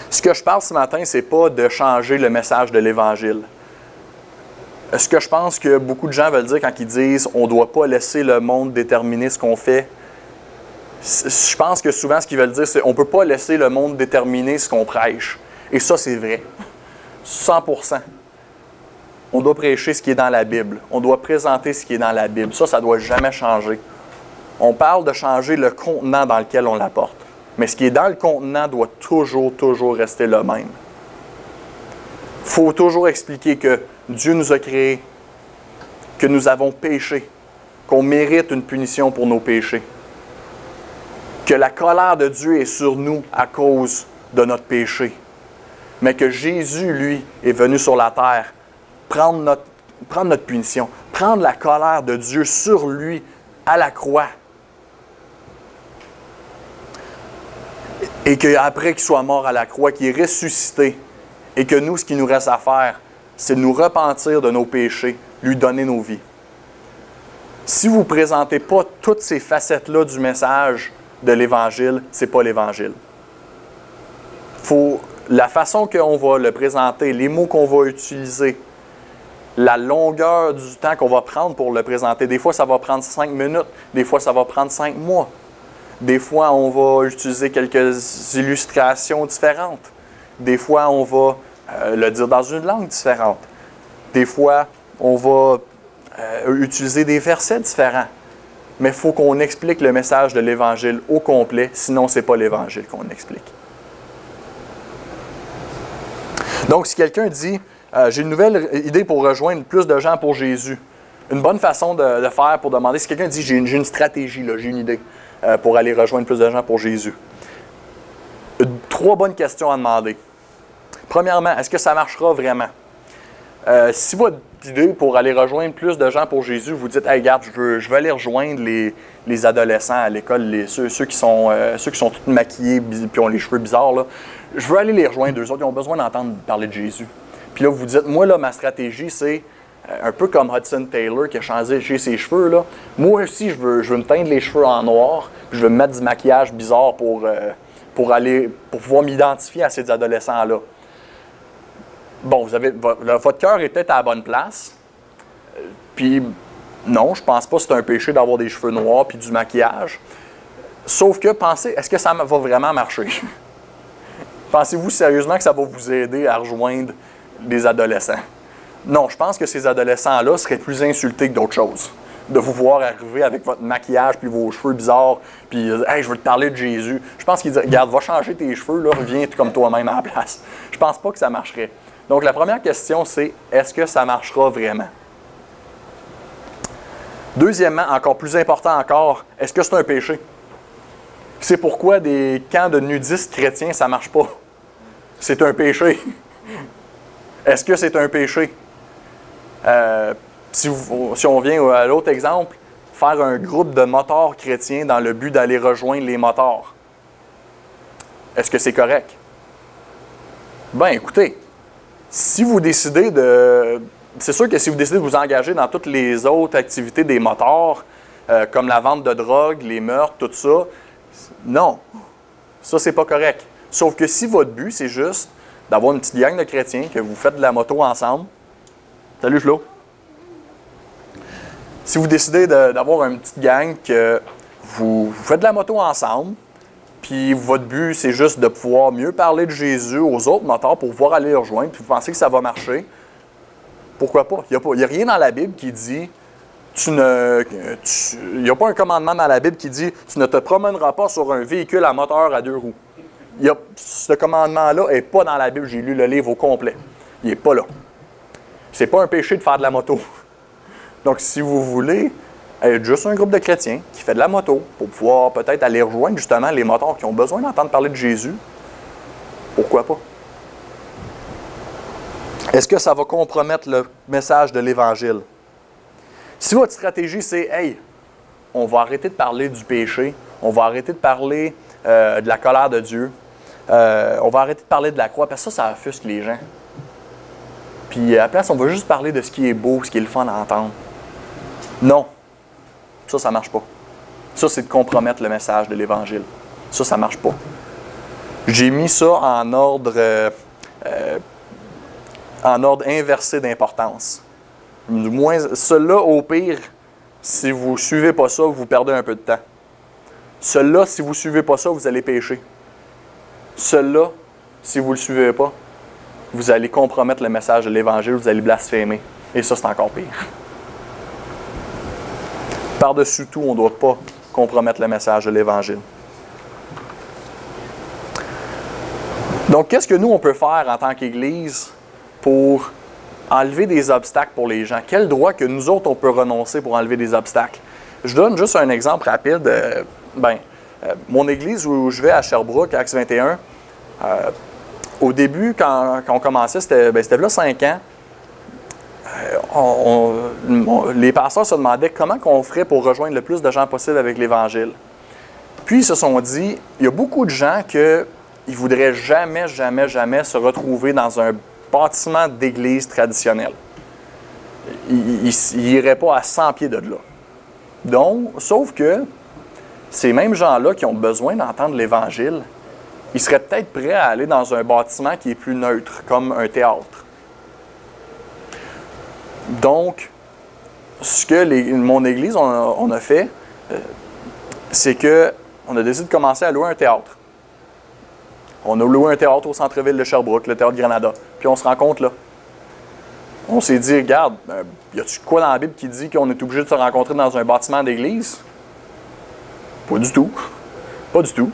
Ce que je parle ce matin, ce n'est pas de changer le message de l'Évangile. Ce que je pense que beaucoup de gens veulent dire quand ils disent « on ne doit pas laisser le monde déterminer ce qu'on fait », je pense que souvent ce qu'ils veulent dire, c'est « on ne peut pas laisser le monde déterminer ce qu'on prêche ». Et ça, c'est vrai. 100%. On doit prêcher ce qui est dans la Bible. On doit présenter ce qui est dans la Bible. Ça ne doit jamais changer. On parle de changer le contenant dans lequel on l'apporte. Mais ce qui est dans le contenant doit toujours rester le même. Il faut toujours expliquer que Dieu nous a créés, que nous avons péché, qu'on mérite une punition pour nos péchés, que la colère de Dieu est sur nous à cause de notre péché, mais que Jésus, lui, est venu sur la terre prendre notre punition, prendre la colère de Dieu sur lui à la croix. Et qu'après qu'il soit mort à la croix, qu'il est ressuscité, et que nous, ce qu'il nous reste à faire, c'est de nous repentir de nos péchés, lui donner nos vies. Si vous ne présentez pas toutes ces facettes-là du message de l'Évangile, ce n'est pas l'Évangile. La façon qu'on va le présenter, les mots qu'on va utiliser, la longueur du temps qu'on va prendre pour le présenter. Des fois, ça va prendre 5 minutes, des fois, ça va prendre 5 mois. Des fois, on va utiliser quelques illustrations différentes. Des fois, on va le dire dans une langue différente. Des fois, on va utiliser des versets différents. Mais il faut qu'on explique le message de l'Évangile au complet, sinon ce n'est pas l'Évangile qu'on explique. Donc, si quelqu'un dit « j'ai une nouvelle idée pour rejoindre plus de gens pour Jésus », une bonne façon de le faire pour demander, si quelqu'un dit « j'ai une stratégie, là, j'ai une idée pour aller rejoindre plus de gens pour Jésus », 3 bonnes questions à demander. Premièrement, est-ce que ça marchera vraiment? Si votre idée pour aller rejoindre plus de gens pour Jésus, vous dites hey, « regarde, je veux aller rejoindre les adolescents à l'école, ceux qui sont tous maquillés et ont les cheveux bizarres, là. Je veux aller les rejoindre, eux autres, ils ont besoin d'entendre parler de Jésus. » Puis là, vous dites « moi, là, ma stratégie, c'est un peu comme Hudson Taylor qui a changé ses cheveux, là. Moi aussi, je veux me teindre les cheveux en noir, puis je veux me mettre du maquillage bizarre pour pouvoir m'identifier à ces adolescents-là. » Bon, votre cœur est peut-être à la bonne place. Puis, non, je ne pense pas que c'est un péché d'avoir des cheveux noirs puis du maquillage. Sauf que, pensez, est-ce que ça va vraiment marcher? Pensez-vous sérieusement que ça va vous aider à rejoindre des adolescents? Non, je pense que ces adolescents-là seraient plus insultés que d'autres choses. De vous voir arriver avec votre maquillage puis vos cheveux bizarres, puis « Hey, je veux te parler de Jésus. » Je pense qu'ils disent « Regarde, va changer tes cheveux, là, reviens comme toi-même à la place. » Je pense pas que ça marcherait. Donc, la première question, c'est « Est-ce que ça marchera vraiment? » Deuxièmement, encore plus important encore, est-ce que c'est un péché? C'est pourquoi des camps de nudistes chrétiens, ça ne marche pas. C'est un péché. Est-ce que c'est un péché? Si on vient à l'autre exemple, faire un groupe de motards chrétiens dans le but d'aller rejoindre les motards. Est-ce que c'est correct? Bien, écoutez, si vous décidez de... C'est sûr que si vous décidez de vous engager dans toutes les autres activités des motards, comme la vente de drogue, les meurtres, tout ça, non. Ça, c'est pas correct. Sauf que si votre but, c'est juste d'avoir une petite gang de chrétiens, que vous faites de la moto ensemble. Salut, Flo. Si vous décidez d'avoir une petite gang que vous faites de la moto ensemble, puis votre but, c'est juste de pouvoir mieux parler de Jésus aux autres motards pour pouvoir aller les rejoindre, puis vous pensez que ça va marcher, pourquoi pas? Il n'y a rien dans la Bible qui dit, il n'y a pas un commandement dans la Bible qui dit « Tu ne te promèneras pas sur un véhicule à moteur à 2 roues ». Ce commandement-là n'est pas dans la Bible. J'ai lu le livre au complet. Il n'est pas là. C'est pas un péché de faire de la moto. Donc, si vous voulez être juste un groupe de chrétiens qui fait de la moto pour pouvoir peut-être aller rejoindre justement les motards qui ont besoin d'entendre parler de Jésus, pourquoi pas? Est-ce que ça va compromettre le message de l'Évangile? Si votre stratégie, c'est « Hey, on va arrêter de parler du péché, on va arrêter de parler de la colère de Dieu, on va arrêter de parler de la croix, parce que ça offusque les gens. Puis à la place, on va juste parler de ce qui est beau, ce qui est le fun à entendre. » Non. Ça ne marche pas. Ça, c'est de compromettre le message de l'Évangile. Ça ne marche pas. J'ai mis ça en ordre inversé d'importance. Du moins, cela, au pire, si vous ne suivez pas ça, vous perdez un peu de temps. Cela, si vous ne suivez pas ça, vous allez pécher. Cela, si vous ne le suivez pas, vous allez compromettre le message de l'Évangile, vous allez blasphémer. Et ça, c'est encore pire. Par-dessus tout, on ne doit pas compromettre le message de l'Évangile. Donc, qu'est-ce que nous, on peut faire en tant qu'Église pour enlever des obstacles pour les gens? Quel droit que nous autres, on peut renoncer pour enlever des obstacles? Je donne juste un exemple rapide. Mon église où je vais à Sherbrooke, Axe 21, au début, quand on commençait, c'était là 5 ans, les pasteurs se demandaient comment on ferait pour rejoindre le plus de gens possible avec l'Évangile. Puis ils se sont dit, il y a beaucoup de gens qui ne voudraient jamais se retrouver dans un bâtiment d'église traditionnel. Ils n'iraient pas à 100 pieds de là. Donc, sauf que ces mêmes gens-là qui ont besoin d'entendre l'Évangile, ils seraient peut-être prêts à aller dans un bâtiment qui est plus neutre, comme un théâtre. Donc, ce que mon église, on a fait, c'est qu'on a décidé de commencer à louer un théâtre. On a loué un théâtre au centre-ville de Sherbrooke, le théâtre Granada, puis on se rencontre là. On s'est dit, regarde, y a-tu quoi dans la Bible qui dit qu'on est obligé de se rencontrer dans un bâtiment d'église? Pas du tout. Pas du tout.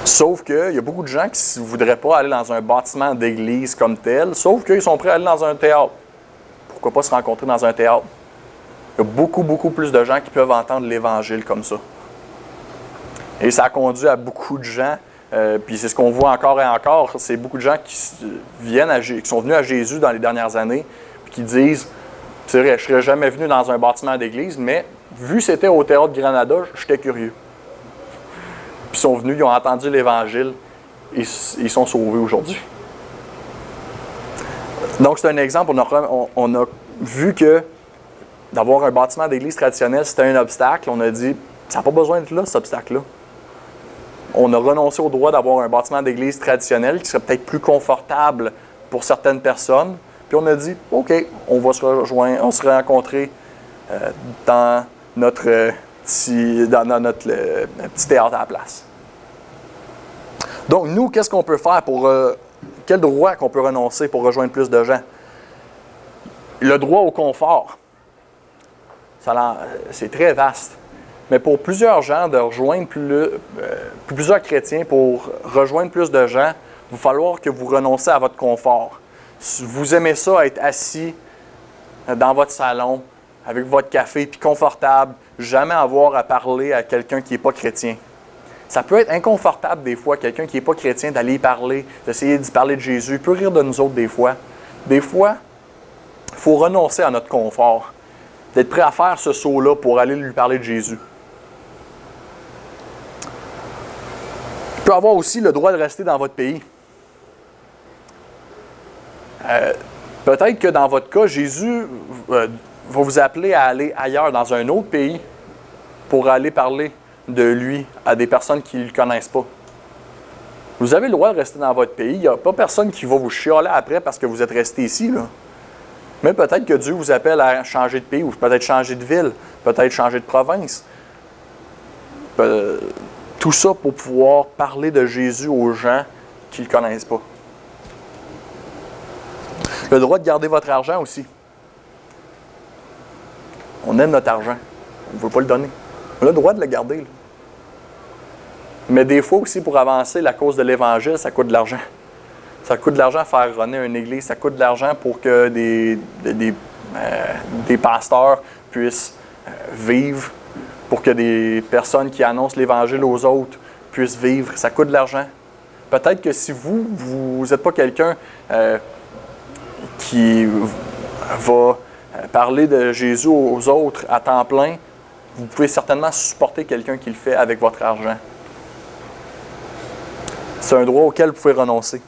Sauf qu'il y a beaucoup de gens qui ne voudraient pas aller dans un bâtiment d'église comme tel, sauf qu'ils sont prêts à aller dans un théâtre. Pourquoi pas se rencontrer dans un théâtre? Il y a beaucoup plus de gens qui peuvent entendre l'Évangile comme ça. Et ça a conduit à beaucoup de gens, puis c'est ce qu'on voit encore et encore, c'est beaucoup de gens qui sont venus à Jésus dans les dernières années, puis qui disent, c'est vrai, je ne serais jamais venu dans un bâtiment d'église, mais vu que c'était au théâtre Granada, j'étais curieux. Puis ils sont venus, ils ont entendu l'Évangile, et ils sont sauvés aujourd'hui. Donc c'est un exemple, on a vu que d'avoir un bâtiment d'église traditionnel, c'était un obstacle. On a dit, ça n'a pas besoin d'être là, cet obstacle-là. On a renoncé au droit d'avoir un bâtiment d'église traditionnel qui serait peut-être plus confortable pour certaines personnes. Puis on a dit, OK, on va se rejoindre, on se rencontrer dans notre petit théâtre à la place. Donc, nous, qu'est-ce qu'on peut faire pour... quel droit qu'on peut renoncer pour rejoindre plus de gens? Le droit au confort. C'est très vaste. Mais pour plusieurs gens, de rejoindre plusieurs chrétiens, pour rejoindre plus de gens, il va falloir que vous renoncez à votre confort. Vous aimez ça, être assis dans votre salon, avec votre café, puis confortable, jamais avoir à parler à quelqu'un qui n'est pas chrétien. Ça peut être inconfortable des fois, quelqu'un qui n'est pas chrétien, d'aller y parler, d'essayer d'y parler de Jésus. Il peut rire de nous autres des fois. Des fois, il faut renoncer à notre confort, d'être prêt à faire ce saut-là pour aller lui parler de Jésus. Il peut avoir aussi le droit de rester dans votre pays. Peut-être que dans votre cas, Jésus va vous appeler à aller ailleurs, dans un autre pays, pour aller parler de lui à des personnes qui ne le connaissent pas. Vous avez le droit de rester dans votre pays. Il n'y a pas personne qui va vous chialer après parce que vous êtes resté ici, là. Mais peut-être que Dieu vous appelle à changer de pays, ou peut-être changer de ville, peut-être changer de province. Tout ça pour pouvoir parler de Jésus aux gens qui ne le connaissent pas. Le droit de garder votre argent aussi. On aime notre argent. On ne veut pas le donner. On a le droit de le garder. Là. Mais des fois aussi, pour avancer la cause de l'Évangile, ça coûte de l'argent. Ça coûte de l'argent à faire runner une église. Ça coûte de l'argent pour que des pasteurs puissent vivre, pour que des personnes qui annoncent l'Évangile aux autres puissent vivre. Ça coûte de l'argent. Peut-être que si vous n'êtes pas quelqu'un qui va parler de Jésus aux autres à temps plein, vous pouvez certainement supporter quelqu'un qui le fait avec votre argent. C'est un droit auquel vous pouvez renoncer.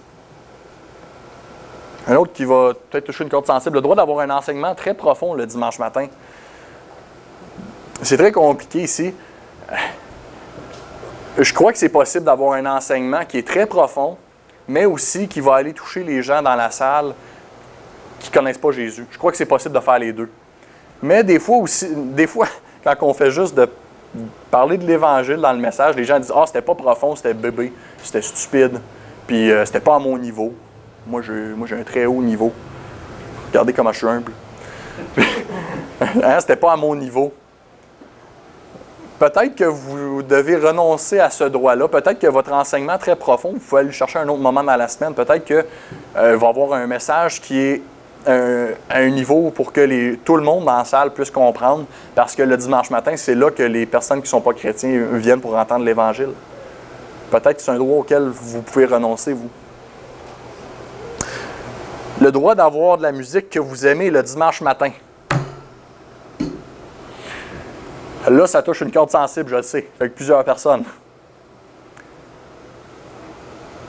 Un autre qui va peut-être toucher une corde sensible, le droit d'avoir un enseignement très profond le dimanche matin. C'est très compliqué ici. Je crois que c'est possible d'avoir un enseignement qui est très profond, mais aussi qui va aller toucher les gens dans la salle qui ne connaissent pas Jésus. Je crois que c'est possible de faire les deux. Mais des fois, quand on fait juste de parler de l'Évangile dans le message, les gens disent « Ah, c'était pas profond, c'était bébé, c'était stupide, puis c'était pas à mon niveau. Moi, j'ai un très haut niveau. Regardez comment je suis humble. Hein, c'était pas à mon niveau. » Peut-être que vous devez renoncer à ce droit-là. Peut-être que votre enseignement très profond, vous pouvez aller le chercher à un autre moment dans la semaine. Peut-être qu'il va y avoir un message qui est à un niveau pour que tout le monde dans la salle puisse comprendre. Parce que le dimanche matin, c'est là que les personnes qui ne sont pas chrétiens viennent pour entendre l'Évangile. Peut-être que c'est un droit auquel vous pouvez renoncer, vous. Le droit d'avoir de la musique que vous aimez le dimanche matin. Là, ça touche une corde sensible, je le sais, avec plusieurs personnes.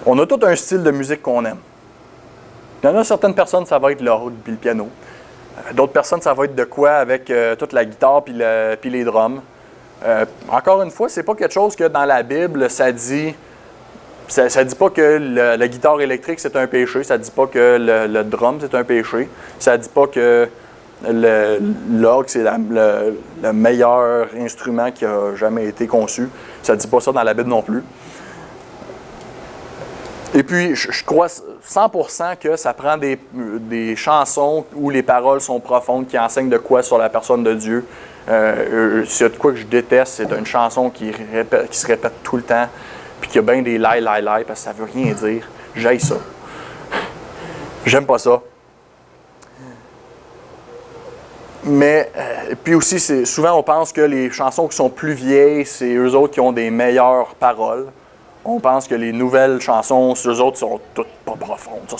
On a tout un style de musique qu'on aime. Il y en a certaines personnes, ça va être l'orgue puis le piano. D'autres personnes, ça va être de quoi avec toute la guitare puis les drums. Encore une fois, c'est pas quelque chose que dans la Bible, ça dit... Ça dit pas que la guitare électrique, c'est un péché. Ça dit pas que le drum, c'est un péché. Ça dit pas que l'orgue, c'est le meilleur instrument qui a jamais été conçu. Ça ne dit pas ça dans la Bible non plus. Et puis, je crois 100% que ça prend des chansons où les paroles sont profondes, qui enseignent de quoi sur la personne de Dieu. S'il y a de quoi que je déteste, c'est une chanson qui se répète tout le temps, puis qui a bien des lie, parce que ça ne veut rien dire. J'haïs ça. J'aime pas ça. Mais, puis aussi, souvent on pense que les chansons qui sont plus vieilles, c'est eux autres qui ont des meilleures paroles. On pense que les nouvelles chansons, eux autres, sont toutes pas profondes. Ça,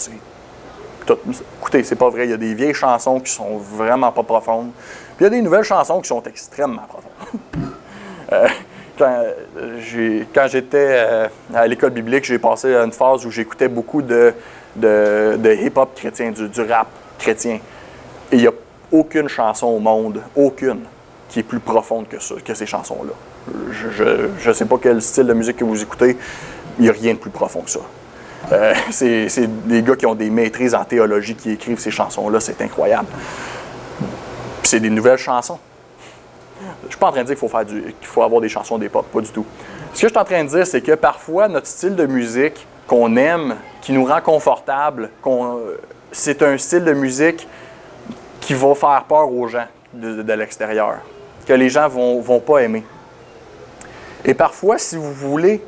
écoutez, c'est pas vrai. Il y a des vieilles chansons qui sont vraiment pas profondes. Puis il y a des nouvelles chansons qui sont extrêmement profondes. Quand j'étais à l'école biblique, j'ai passé une phase où j'écoutais beaucoup de hip-hop chrétien, du rap chrétien. Et il y a aucune chanson au monde, aucune, qui est plus profonde que ces chansons-là. Je ne sais pas quel style de musique que vous écoutez, il n'y a rien de plus profond que ça. C'est des gars qui ont des maîtrises en théologie qui écrivent ces chansons-là, c'est incroyable. Puis c'est des nouvelles chansons. Je ne suis pas en train de dire qu'il faut avoir des chansons des pop, pas du tout. Ce que je suis en train de dire, c'est que parfois, notre style de musique qu'on aime, qui nous rend confortable, c'est un style de musique qui va faire peur aux gens de l'extérieur, que les gens ne vont pas aimer. Et parfois, si vous voulez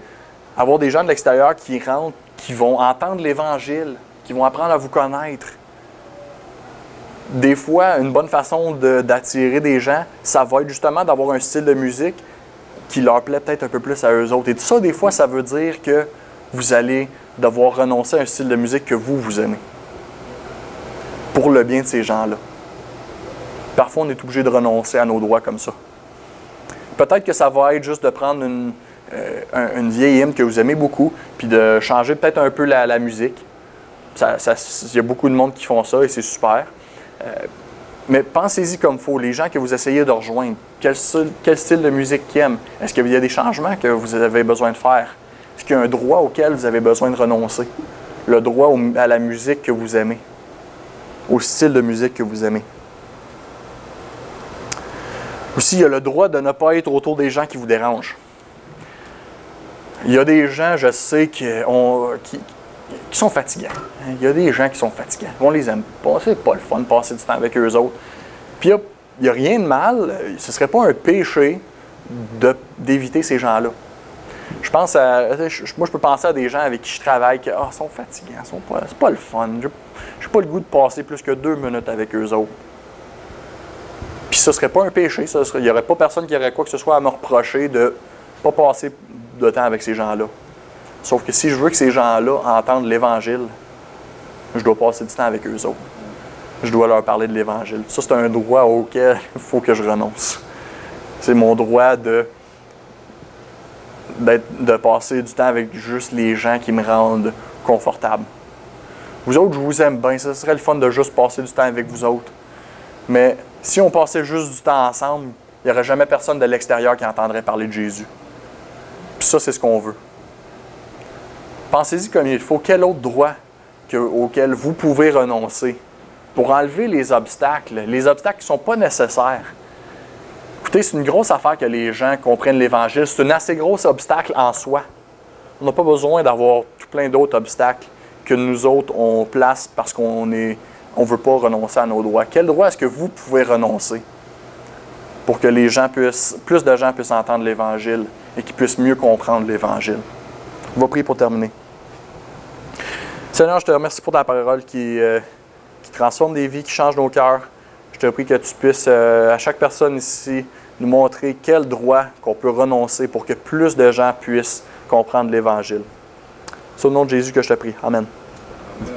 avoir des gens de l'extérieur qui rentrent, qui vont entendre l'Évangile, qui vont apprendre à vous connaître, des fois, une bonne façon d'attirer des gens, ça va être justement d'avoir un style de musique qui leur plaît peut-être un peu plus à eux autres. Et tout ça, des fois, ça veut dire que vous allez devoir renoncer à un style de musique que vous aimez. Pour le bien de ces gens-là. Parfois, on est obligé de renoncer à nos droits comme ça. Peut-être que ça va être juste de prendre une vieille hymne que vous aimez beaucoup, puis de changer peut-être un peu la musique. Il y a beaucoup de monde qui font ça et c'est super. Mais pensez-y comme il faut. Les gens que vous essayez de rejoindre, quel style de musique qu'ils aiment? Est-ce qu'il y a des changements que vous avez besoin de faire? Est-ce qu'il y a un droit auquel vous avez besoin de renoncer? Le droit à la musique que vous aimez. au style de musique que vous aimez. Aussi, il y a le droit de ne pas être autour des gens qui vous dérangent. Il y a des gens, je sais, qui sont fatigants. Il y a des gens qui sont fatigants. On les aime pas. C'est pas le fun de passer du temps avec eux autres. Puis il n'y a rien de mal. Ce ne serait pas un péché d'éviter ces gens-là. Moi, je peux penser à des gens avec qui je travaille qui sont fatigants. C'est pas le fun. Je n'ai pas le goût de passer plus que 2 minutes avec eux autres. Puis ce ne serait pas un péché. Il n'y aurait pas personne qui aurait quoi que ce soit à me reprocher de ne pas passer de temps avec ces gens-là. Sauf que si je veux que ces gens-là entendent l'Évangile, je dois passer du temps avec eux autres. Je dois leur parler de l'Évangile. Ça, c'est un droit auquel il faut que je renonce. C'est mon droit de passer du temps avec juste les gens qui me rendent confortable. Vous autres, je vous aime bien. Ce serait le fun de juste passer du temps avec vous autres. Mais si on passait juste du temps ensemble, il n'y aurait jamais personne de l'extérieur qui entendrait parler de Jésus. Puis ça, c'est ce qu'on veut. Pensez-y comme il faut. Quel autre droit auquel vous pouvez renoncer pour enlever les obstacles qui ne sont pas nécessaires? Écoutez, c'est une grosse affaire que les gens comprennent l'Évangile. C'est un assez gros obstacle en soi. On n'a pas besoin d'avoir tout plein d'autres obstacles que nous autres, on place parce qu'on ne veut pas renoncer à nos droits. Quel droit est-ce que vous pouvez renoncer pour que plus de gens puissent entendre l'Évangile et qu'ils puissent mieux comprendre l'Évangile? On va prier pour terminer. Seigneur, je te remercie pour ta parole qui transforme des vies, qui change nos cœurs. Je te prie que tu puisses, à chaque personne ici, nous montrer quel droit qu'on peut renoncer pour que plus de gens puissent comprendre l'Évangile. C'est au nom de Jésus que je te prie. Amen. Amen.